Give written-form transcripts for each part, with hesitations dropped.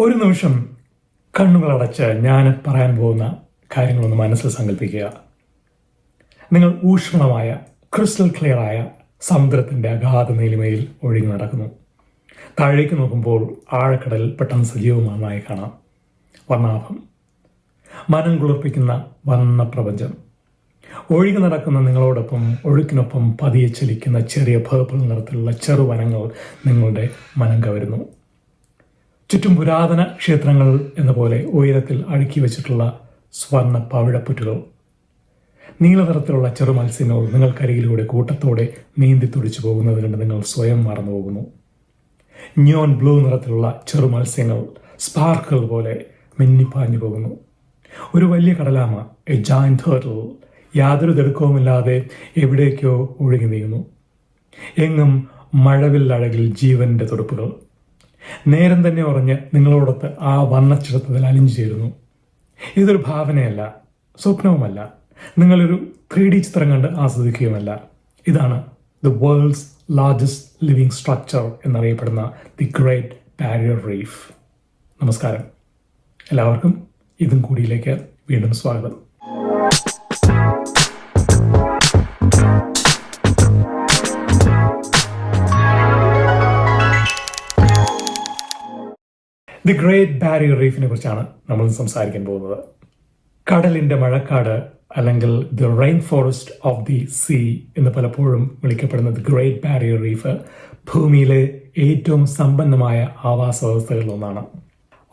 ഒരു നിമിഷം കണ്ണുകളടച്ച് ഞാൻ പറയാൻ പോകുന്ന കാര്യങ്ങളൊന്ന് മനസ്സിൽ സങ്കല്പിക്കുക. നിങ്ങൾ ഊഷ്മളമായ ക്രിസ്റ്റൽ ക്ലിയറായ സമുദ്രത്തിൻ്റെ അഗാധ നീലിമയിൽ ഒഴുകി നടക്കുന്നു. താഴേക്ക് നോക്കുമ്പോൾ ആഴക്കടൽ പെട്ടെന്ന് സജീവമായി കാണാം. വർണ്ണാഭം, മനം കുളിർപ്പിക്കുന്ന വർണ്ണ പ്രപഞ്ചം. ഒഴുകി നടക്കുന്ന നിങ്ങളോടൊപ്പം ഒഴുക്കിനൊപ്പം പതിയെ ചലിക്കുന്ന ചെറിയ പേർപ്പിൾ നിറത്തിലുള്ള ചെറുവനങ്ങൾ നിങ്ങളുടെ മനം കവരുന്നു. ചുറ്റും പുരാതന ക്ഷേത്രങ്ങൾ എന്ന പോലെ ഉയരത്തിൽ അടുക്കി വെച്ചിട്ടുള്ള സ്വർണ്ണ പവിഴപ്പുറ്റുകൾ. നീലനിറത്തിലുള്ള ചെറു മത്സ്യങ്ങൾ നിങ്ങൾക്കരികിലൂടെ കൂട്ടത്തോടെ നീന്തി തുടിച്ചു പോകുന്നത് കണ്ട് നിങ്ങൾ സ്വയം മറന്നു പോകുന്നു. ന്യോൺ ബ്ലൂ നിറത്തിലുള്ള ചെറു മത്സ്യങ്ങൾ സ്പാർക്കുകൾ പോലെ മിന്നിപ്പാഞ്ഞു പോകുന്നു. ഒരു വലിയ കടലാമ, എ ജയന്റ് ടേർട്ടിൽ, യാതൊരു തിടുക്കവുമില്ലാതെ എവിടേക്കോ ഒഴുകി നീങ്ങുന്നു. എങ്ങും മഴവില്ലഴകിൽ ജീവന്റെ തുടുപ്പുകൾ. നേരം തന്നെ ഉറഞ്ഞ് നിങ്ങളോടൊത്ത് ആ വർണ്ണച്ചിടത്തത്തിൽ അലിഞ്ഞു ചേരുന്നു. ഇതൊരു ഭാവനയല്ല, സ്വപ്നവുമല്ല, നിങ്ങളൊരു 3D ചിത്രം കണ്ട് ആസ്വദിക്കുകയുമല്ല. ഇതാണ് the world's largest living structure എന്നറിയപ്പെടുന്ന ദി ഗ്രേറ്റ് ബാരിയർ റീഫ്. നമസ്കാരം, എല്ലാവർക്കും ഇതും കൂടിയിലേക്ക് വീണ്ടും സ്വാഗതം. ദി ഗ്രേറ്റ് ബാരിയർ റീഫിനെ കുറിച്ചാണ് നമ്മൾ സംസാരിക്കാൻ പോകുന്നത്. കടലിന്റെ മഴക്കാട് അല്ലെങ്കിൽ the rain forest of the see എന്ന് പലപ്പോഴും വിളിക്കപ്പെടുന്ന ദി ഗ്രേറ്റ് ബാരിയർ റീഫ് ഭൂമിയിലെ ഏറ്റവും സമ്പന്നമായ ആവാസ വ്യവസ്ഥകളിലൊന്നാണ്.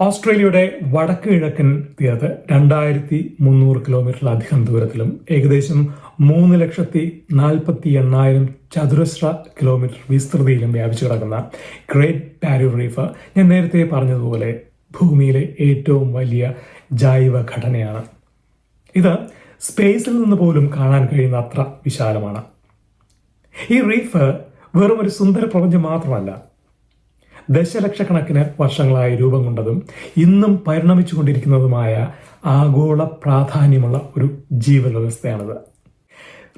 ഓസ്ട്രേലിയയുടെ വടക്ക് കിഴക്കൻ തീരത്ത് 2300 കിലോമീറ്ററിലധികം ദൂരത്തിലും ഏകദേശം 3,40,800 ചതുരശ്ര കിലോമീറ്റർ വിസ്തൃതിയിലും വ്യാപിച്ചു കിടക്കുന്ന ഗ്രേറ്റ് ബാരിയർ റീഫ് ഞാൻ നേരത്തെ പറഞ്ഞതുപോലെ ഭൂമിയിലെ ഏറ്റവും വലിയ ജൈവ ഘടനയാണ്. ഇത് സ്പേസിൽ നിന്ന് പോലും കാണാൻ കഴിയുന്ന അത്ര വിശാലമാണ്. ഈ റീഫ് വെറും ഒരു സുന്ദര പ്രപഞ്ചം മാത്രമല്ല, ദശലക്ഷക്കണക്കിന് വർഷങ്ങളായി രൂപം കൊണ്ടതും ഇന്നും പരിണമിച്ചുകൊണ്ടിരിക്കുന്നതുമായ ആഗോള പ്രാധാന്യമുള്ള ഒരു ജീവവ്യവസ്ഥയാണിത്.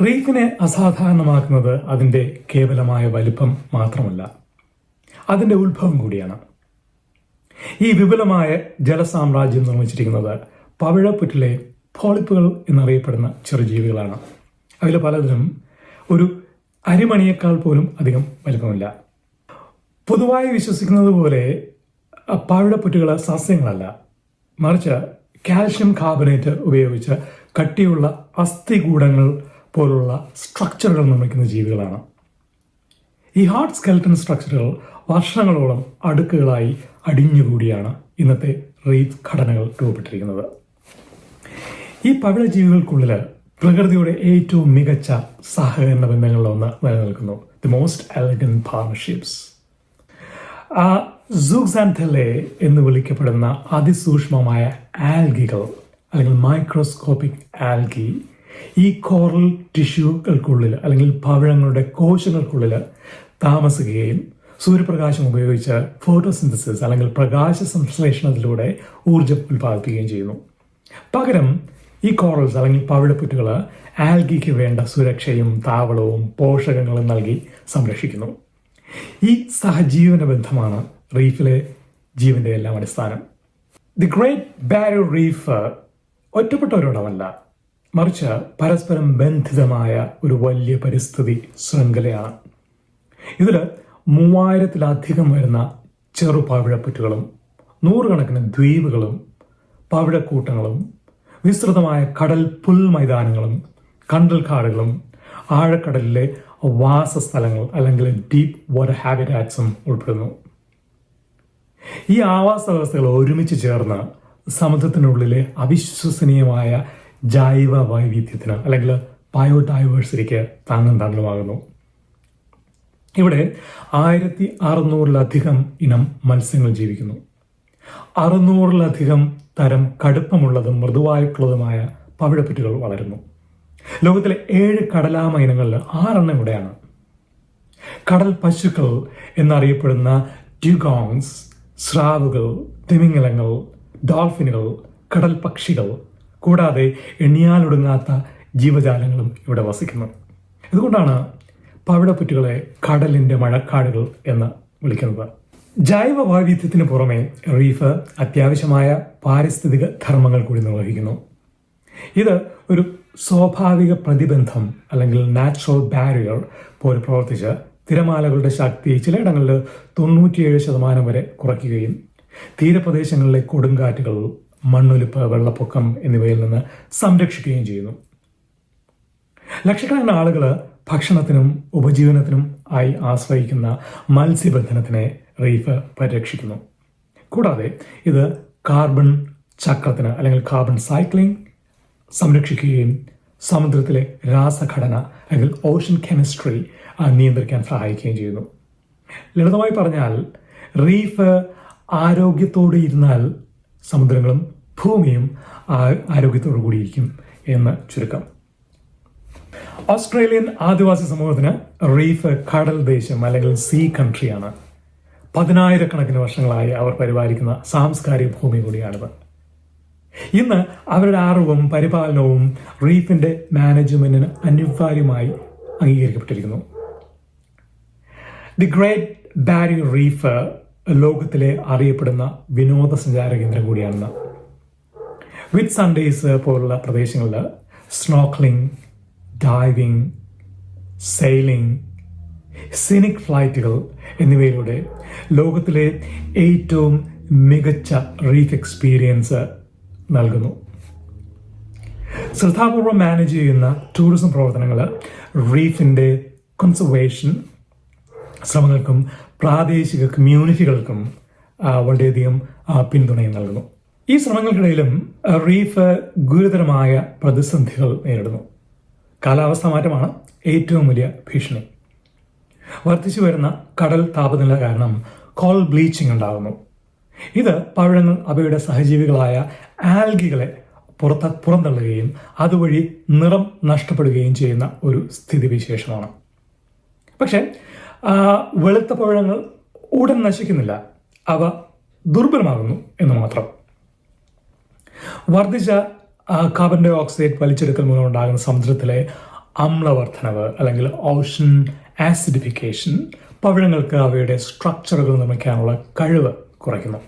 റീഫിനെ അസാധാരണമാക്കുന്നത് അതിൻ്റെ കേവലമായ വലിപ്പം മാത്രമല്ല, അതിൻ്റെ ഉത്ഭവം കൂടിയാണ്. ഈ വിപുലമായ ജലസാമ്രാജ്യം നിർമ്മിച്ചിരിക്കുന്നത് പവിഴപ്പുറ്റിലെ പോളിപ്പുകൾ എന്നറിയപ്പെടുന്ന ചെറുജീവികളാണ്. അതിൽ പലതിനും ഒരു അരിമണിയേക്കാൾ പോലും അധികം വലിപ്പമില്ല. പൊതുവായി വിശ്വസിക്കുന്നത് പോലെ പവിഴപ്പുറ്റുകൾ സസ്യങ്ങളല്ല, മറിച്ച് കാൽഷ്യം കാർബണേറ്റ് ഉപയോഗിച്ച് കട്ടിയുള്ള അസ്ഥികൂടങ്ങൾ പോലുള്ള സ്ട്രക്ചറുകൾ നിർമ്മിക്കുന്ന ജീവികളാണ്. ഈ ഹാർഡ് സ്കെൽട്ടൻ സ്ട്രക്ചറുകൾ വർഷങ്ങളോളം അടുക്കുകളായി അടിഞ്ഞുകൂടിയാണ് ഇന്നത്തെ റീഫ് ഘടനകൾ രൂപപ്പെട്ടിരിക്കുന്നത്. ഈ പവിഴജീവികൾക്കുള്ളിൽ പ്രകൃതിയുടെ ഏറ്റവും മികച്ച സഹകരണ ബന്ധങ്ങളിലൊന്ന് നിലനിൽക്കുന്നു, ദി മോസ്റ്റ് എലഗന്റ് പാർട്ണർഷിപ്സ്. സൂക്സാൻതെല്ലെ എന്ന് വിളിക്കപ്പെടുന്ന അതിസൂക്ഷ്മമായ ആൽഗികൾ അല്ലെങ്കിൽ മൈക്രോസ്കോപ്പിക് ആൽഗി ഈ കോറൽ ടിഷ്യൂകൾക്കുള്ളിൽ അല്ലെങ്കിൽ പവിഴങ്ങളുടെ കോശങ്ങൾക്കുള്ളിൽ താമസിക്കുകയും സൂര്യപ്രകാശം ഉപയോഗിച്ച് ഫോട്ടോസിന്തസിസ് അല്ലെങ്കിൽ പ്രകാശ സംശ്ലേഷണത്തിലൂടെ ഊർജം ഉൽപ്പാദിപ്പിക്കുകയും ചെയ്യുന്നു. പകരം ഈ കോറൽസ് അല്ലെങ്കിൽ പവിഴപ്പുറ്റുകൾ ആൽഗിക്ക് വേണ്ട സുരക്ഷയും താവളവും പോഷകങ്ങളും നൽകി സംരക്ഷിക്കുന്നു. ഈ സഹജീവന ബന്ധമാണ് റീഫിലെ ജീവന്റെ എല്ലാം അടിസ്ഥാനം. ദി ഗ്രേറ്റ് ബാരിയർ റീഫ് ഒറ്റപ്പെട്ട ഒരിടമല്ല, മറിച്ച് പരസ്പരം ബന്ധിതമായ ഒരു വലിയ പരിസ്ഥിതി ശൃംഖലയാണ്. ഇതിൽ 3000-ലധികം വരുന്ന ചെറു പവിഴപ്പുറ്റുകളും 100 കണക്കിന് ദ്വീപുകളും പവിഴക്കൂട്ടങ്ങളും വിസ്തൃതമായ കടൽ പുൽമൈതാനങ്ങളും കണ്ടൽക്കാടുകളും ആഴക്കടലിലെ വാസസ്ഥലങ്ങൾ അല്ലെങ്കിൽ ഡീപ്പ് വാട്ടർ ഹാബിറ്റാറ്റ്സും ഉൾപ്പെടുന്നു. ഈ ആവാസ വ്യവസ്ഥകൾ ഒരുമിച്ച് ചേർന്ന് സമുദ്രത്തിനുള്ളിലെ അവിശ്വസനീയമായ ജൈവ വൈവിധ്യത്തിന് അല്ലെങ്കിൽ ബയോഡൈവേഴ്സിറ്റിക്ക് താങ്ങും തണലുമാകുന്നു. ഇവിടെ 1600-ലധികം ഇനം മത്സ്യങ്ങൾ ജീവിക്കുന്നു. 600-ലധികം തരം കടുപ്പമുള്ളതും മൃദുവായിട്ടുള്ളതുമായ പവിഴപ്പുറ്റുകൾ വളരുന്നു. ലോകത്തിലെ 7 കടലാമ ഇനങ്ങളിൽ 6 ഇവിടെയാണ്. കടൽ പശുക്കൾ എന്നറിയപ്പെടുന്ന ഡ്യൂഗോങ്സ്, സ്രാവുകൾ, തിമിംഗലങ്ങൾ, ഡോൾഫിനുകൾ, കടൽ പക്ഷികൾ കൂടാതെ എണ്ണിയാലൊടുങ്ങാത്ത ജീവജാലങ്ങളും ഇവിടെ വസിക്കുന്നു. ഇതുകൊണ്ടാണ് പവിഴപ്പുറ്റുകളെ കടലിൻ്റെ മഴക്കാടുകൾ എന്ന് വിളിക്കുന്നത്. ജൈവ വൈവിധ്യത്തിന് പുറമെ റീഫ് അത്യാവശ്യമായ പാരിസ്ഥിതിക ധർമ്മങ്ങൾ കൂടി നിർവഹിക്കുന്നു. ഇത് ഒരു സ്വാഭാവിക പ്രതിബന്ധം അല്ലെങ്കിൽ നാച്ചുറൽ ബാരിയർ പോലെ പ്രവർത്തിച്ച് തിരമാലകളുടെ ശക്തി ചിലയിടങ്ങളിൽ 97% വരെ കുറയ്ക്കുകയും തീരപ്രദേശങ്ങളിലെ കൊടുങ്കാറ്റുകൾ, മണ്ണൊലിപ്പ്, വെള്ളപ്പൊക്കം എന്നിവയിൽ നിന്ന് സംരക്ഷിക്കുകയും ചെയ്യുന്നു. ലക്ഷക്കണക്കിന് ആളുകൾ ഭക്ഷണത്തിനും ഉപജീവനത്തിനും ആയി ആശ്രയിക്കുന്ന മത്സ്യബന്ധനത്തിനെ റീഫ് പരിരക്ഷിക്കുന്നു. കൂടാതെ ഇത് കാർബൺ ചക്രത്തിന് അല്ലെങ്കിൽ കാർബൺ സൈക്ലിംഗ് സംരക്ഷിക്കുകയും സമുദ്രത്തിലെ രാസഘടന അല്ലെങ്കിൽ ഓഷൻ കെമിസ്ട്രി നിയന്ത്രിക്കാൻ സഹായിക്കുകയും ചെയ്യുന്നു. ലളിതമായി പറഞ്ഞാൽ റീഫ് ആരോഗ്യത്തോടെ ഇരുന്നാൽ സമുദ്രങ്ങളും ഭൂമിയും ആരോഗ്യത്തോടു കൂടിയിരിക്കും എന്ന് ചുരുക്കം. ഓസ്ട്രേലിയൻ ആദിവാസി സമൂഹത്തിന് റീഫ് കടൽ ദേശം അല്ലെങ്കിൽ സീ കൺട്രിയാണ്. 10,000-കണക്കിന് വർഷങ്ങളായി അവർ പരിപാലിക്കുന്ന സാംസ്കാരിക ഭൂമി കൂടിയാണിത്. ഇന്ന് അവരുടെ അറിവും പരിപാലനവും റീഫിന്റെ മാനേജ്മെന്റിന് അനിവാര്യമായി അംഗീകരിക്കപ്പെട്ടിരിക്കുന്നു. ദി ഗ്രേറ്റ് ബാരിയർ റീഫ് ലോകത്തിലെ അറിയപ്പെടുന്ന വിനോദസഞ്ചാര കേന്ദ്രം കൂടിയാണെന്ന്. വിത്ത് സൺഡേസ് പോലുള്ള പ്രദേശങ്ങളിൽ സ്നോർക്കലിംഗ്, ഡൈവിംഗ്, സെയിലിംഗ്, സിനിക് ഫ്ലൈറ്റുകൾ എന്നിവയിലൂടെ ലോകത്തിലെ ഏറ്റവും മികച്ച റീഫ് എക്സ്പീരിയൻസ് നൽകുന്നു. ശ്രദ്ധാപൂർവം മാനേജ് ചെയ്യുന്ന ടൂറിസം പ്രവർത്തനങ്ങൾ റീഫിൻ്റെ കൺസർവേഷൻ ശ്രമങ്ങൾക്കും പ്രാദേശിക കമ്മ്യൂണിറ്റികൾക്കും വളരെയധികം പിന്തുണയും നൽകുന്നു. ഈ ശ്രമങ്ങൾക്കിടയിലും റീഫ് ഗുരുതരമായ പ്രതിസന്ധികൾ നേരിടുന്നു. കാലാവസ്ഥാ മാറ്റമാണ് ഏറ്റവും വലിയ ഭീഷണി. വർദ്ധിച്ചു വരുന്ന കടൽ താപനില കാരണം കോൾ ബ്ലീച്ചിങ് ഉണ്ടാകുന്നു. ഇത് പവിഴങ്ങൾ അവയുടെ സഹജീവികളായ ആൽഗികളെ പുറന്തള്ളുകയും അതുവഴി നിറം നഷ്ടപ്പെടുകയും ചെയ്യുന്ന ഒരു സ്ഥിതിവിശേഷമാണ്. പക്ഷേ വെളുത്ത പവിഴങ്ങൾ ഉടൻ നശിക്കുന്നില്ല, അവ ദുർബലമാകുന്നു എന്ന് മാത്രം. വർദ്ധിച്ച കാർബൺ ഡൈ ഓക്സൈഡ് വലിച്ചെടുക്കൽ മൂലം ഉണ്ടാകുന്ന സമുദ്രത്തിലെ അമ്ലവർദ്ധനവ് അല്ലെങ്കിൽ ഓഷൻ ആസിഡിഫിക്കേഷൻ പവിഴങ്ങൾക്ക് അവയുടെ സ്ട്രക്ചറുകൾ നിർമ്മിക്കാനുള്ള കഴിവ് കുറയ്ക്കുന്നു.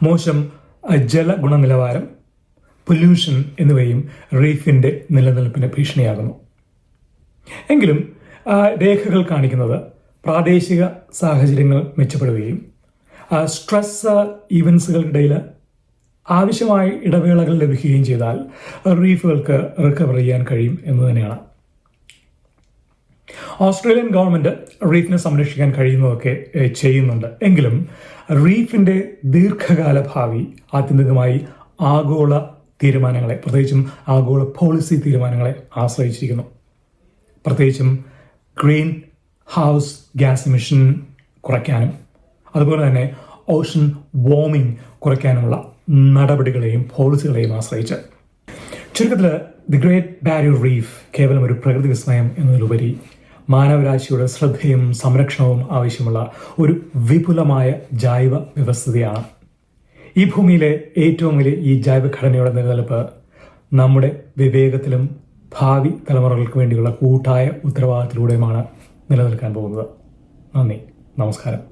മോശം ജല ഗുണനിലവാരം, പൊല്യൂഷൻ എന്നിവയും റീഫിൻ്റെ നിലനിൽപ്പിന് ഭീഷണിയാകുന്നു. എങ്കിലും രേഖകൾ കാണിക്കുന്നത് പ്രാദേശിക സാഹചര്യങ്ങൾ മെച്ചപ്പെടുകയും സ്ട്രെസ് ഈവൻസുകൾക്കിടയിൽ ആവശ്യമായ ഇടവേളകൾ ലഭിക്കുകയും ചെയ്താൽ റീഫുകൾക്ക് റിക്കവർ ചെയ്യാൻ കഴിയും എന്ന് തന്നെയാണ്. ഓസ്ട്രേലിയൻ ഗവൺമെൻറ് റീഫിനെ സംരക്ഷിക്കാൻ കഴിയുന്നതൊക്കെ ചെയ്യുന്നുണ്ട്. എങ്കിലും റീഫിൻ്റെ ദീർഘകാല ഭാവി ആത്യന്തികമായി ആഗോള തീരുമാനങ്ങളെ, പ്രത്യേകിച്ചും ആഗോള പോളിസി തീരുമാനങ്ങളെ ആശ്രയിച്ചിരിക്കുന്നു. പ്രത്യേകിച്ചും ഗ്രീൻ ഹൗസ് ഗ്യാസ് എമിഷൻ കുറയ്ക്കാനും അതുപോലെ തന്നെ ഓഷൻ വാർമിംഗ് കുറയ്ക്കാനുള്ള നടപടികളെയും പോളിസികളെയും ആശ്രയിച്ച്. ചുരുക്കത്തിൽ ദി ഗ്രേറ്റ് ബാരിയർ റീഫ് കേവലം ഒരു പ്രകൃതി വിസ്മയം എന്നതിലുപരി മാനവരാശിയുടെ ശ്രദ്ധയും സംരക്ഷണവും ആവശ്യമുള്ള ഒരു വിപുലമായ ജൈവ വ്യവസ്ഥിതിയാണ്. ഈ ഭൂമിയിലെ ഏറ്റവും വലിയ ഈ ജൈവഘടനയുടെ നിലനിൽപ്പ് നമ്മുടെ വിവേകത്തിലും ഭാവി തലമുറകൾക്ക് വേണ്ടിയുള്ള കൂട്ടായ ഉത്തരവാദിത്തത്തിലൂടെയുമാണ് നിലനിൽക്കാൻ പോകുന്നത്. നന്ദി, നമസ്കാരം.